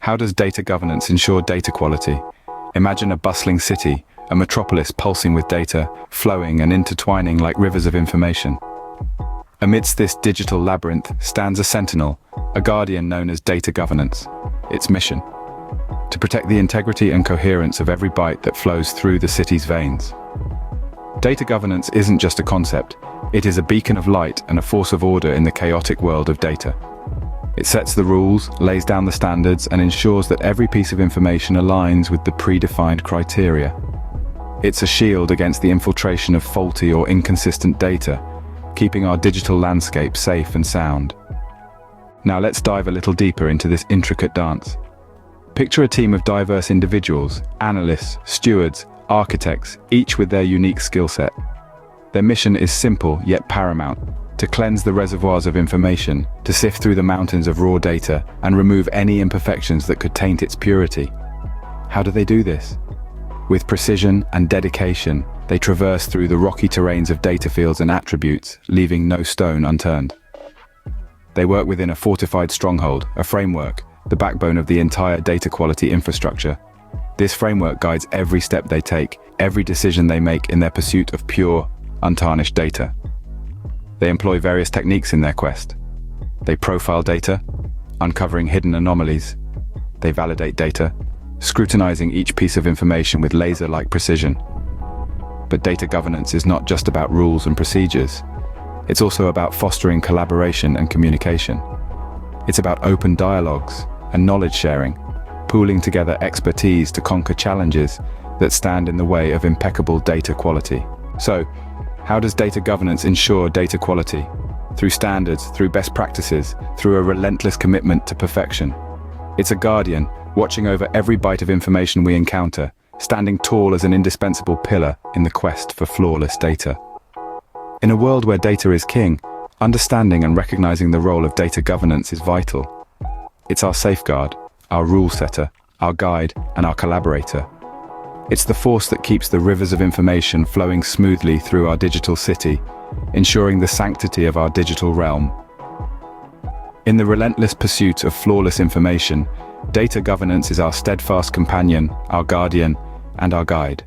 How does data governance ensure data quality? Imagine a bustling city, a metropolis pulsing with data, flowing and intertwining like rivers of information. Amidst this digital labyrinth stands a sentinel, a guardian known as data governance. Its mission: to protect the integrity and coherence of every byte that flows through the city's veins. Data governance isn't just a concept, it is a beacon of light and a force of order in the chaotic world of data. It sets the rules, lays down the standards, and ensures that every piece of information aligns with the predefined criteria. It's a shield against the infiltration of faulty or inconsistent data, keeping our digital landscape safe and sound. Now let's dive a little deeper into this intricate dance. Picture a team of diverse individuals, analysts, stewards, architects, each with their unique skill set. Their mission is simple yet paramount: to cleanse the reservoirs of information, to sift through the mountains of raw data, and remove any imperfections that could taint its purity. How do they do this? With precision and dedication, they traverse through the rocky terrains of data fields and attributes, leaving no stone unturned. They work within a fortified stronghold, a framework, the backbone of the entire data quality infrastructure. This framework guides every step they take, every decision they make in their pursuit of pure, untarnished data. They employ various techniques in their quest. They profile data, uncovering hidden anomalies. They validate data, scrutinizing each piece of information with laser-like precision. But data governance is not just about rules and procedures. It's also about fostering collaboration and communication. It's about open dialogues and knowledge sharing, pooling together expertise to conquer challenges that stand in the way of impeccable data quality. So, how does data governance ensure data quality? Through standards, through best practices, through a relentless commitment to perfection. It's a guardian, watching over every byte of information we encounter, standing tall as an indispensable pillar in the quest for flawless data. In a world where data is king, understanding and recognizing the role of data governance is vital. It's our safeguard, our rule setter, our guide, and our collaborator. It's the force that keeps the rivers of information flowing smoothly through our digital city, ensuring the sanctity of our digital realm. In the relentless pursuit of flawless information, data governance is our steadfast companion, our guardian, and our guide.